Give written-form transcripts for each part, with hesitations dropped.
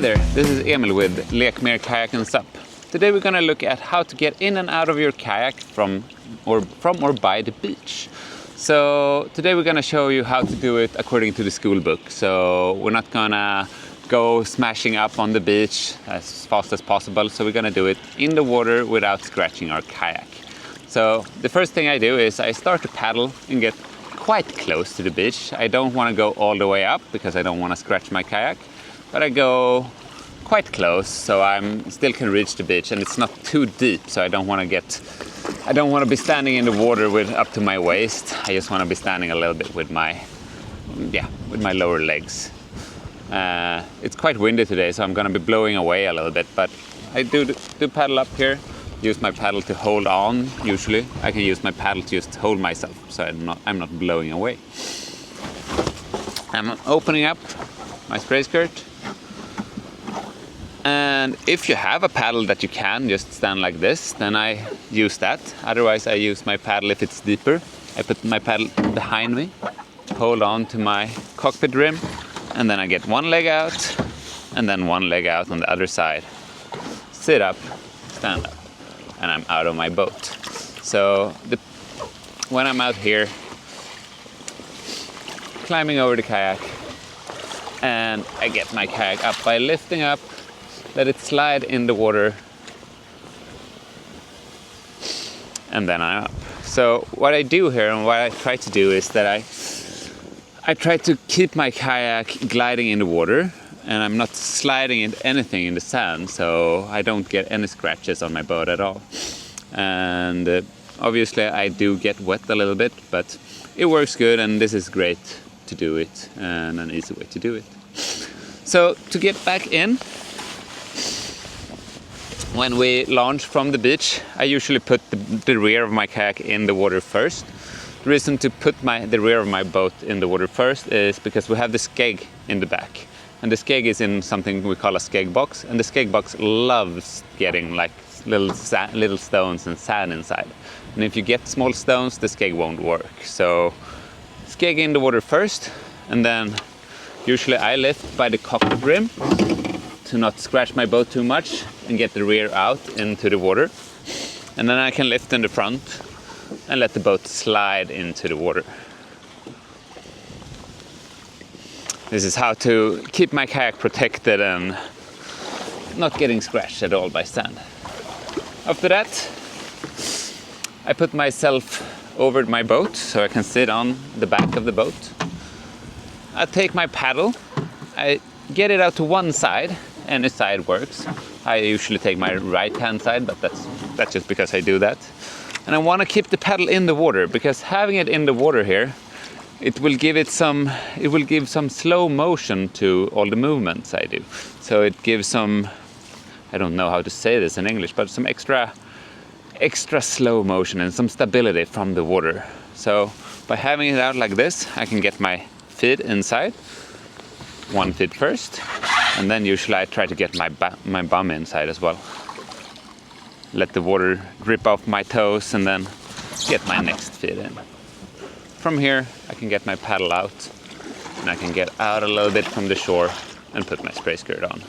Hi there, this is Emil with Lekmer Kayak SUP. Today we're gonna look at how to get in and out of your kayak from or by the beach. So today we're gonna show you how to do it according to the school book. So we're not gonna go smashing up on the beach as fast as possible. So we're gonna do it in the water without scratching our kayak. So the first thing I do is I start to paddle and get quite close to the beach. I don't want to go all the way up because I don't want to scratch my kayak, but I go quite close so I still can reach the beach, and it's not too deep, so I don't want to be standing in the water with up to my waist. I just want to be standing a little bit with my lower legs. It's quite windy today, so I'm going to be blowing away a little bit, but I do paddle up here. Use my paddle to hold on. Usually I can use my paddle to just hold myself, so I'm not blowing away. I'm opening up my spray skirt, and if you have a paddle that you can just stand like this, then I use that. Otherwise I use my paddle if it's deeper. I put my paddle behind me, hold on to my cockpit rim, and then I get one leg out and then one leg out on the other side. Sit up, stand up, and I'm out of my boat. So when I'm out here, climbing over the kayak, and I get my kayak up by lifting up, let it slide in the water, and then I'm up. So what I do here and what I try to do is that I try to keep my kayak gliding in the water, and I'm not sliding into anything in the sand, so I don't get any scratches on my boat at all. And obviously I do get wet a little bit, but it works good, and this is great to do it and an easy way to do it. So to get back in, when we launch from the beach, I usually put the rear of my kayak in the water first. The reason to put the rear of my boat in the water first is because we have the skeg in the back. And the skeg is in something we call a skeg box, and the skeg box loves getting like little stones and sand inside. And if you get small stones, the skeg won't work. So skeg in the water first, and then usually I lift by the cockpit rim to not scratch my boat too much and get the rear out into the water. And then I can lift in the front and let the boat slide into the water. This is how to keep my kayak protected and not getting scratched at all by sand. After that, I put myself over my boat so I can sit on the back of the boat. I take my paddle, I get it out to one side, any side works. I usually take my right hand side, but that's just because I do that. And I want to keep the paddle in the water, because having it in the water here, it will give some slow motion to all the movements I do. So it gives some, I don't know how to say this in English, but some extra slow motion and some stability from the water. So by having it out like this, I can get my feet inside, one foot first, and then usually I try to get my bum inside as well. Let the water drip off my toes and then get my next feet in. From here, I can get my paddle out, and I can get out a little bit from the shore and put my spray skirt on.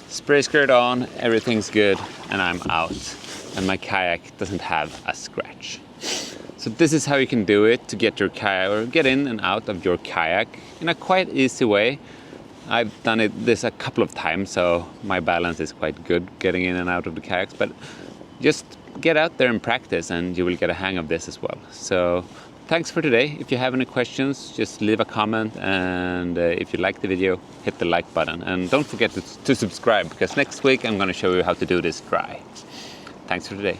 Spray skirt on, everything's good, and I'm out, and my kayak doesn't have a scratch. So this is how you can do it to get your kayak, or get in and out of your kayak in a quite easy way. I've done this a couple of times, so my balance is quite good getting in and out of the kayaks, but just get out there and practice and you will get a hang of this as well. So thanks for today. If you have any questions, just leave a comment, and if you like the video, hit the like button, and don't forget to subscribe, because next week I'm going to show you how to do this dry. Thanks for today.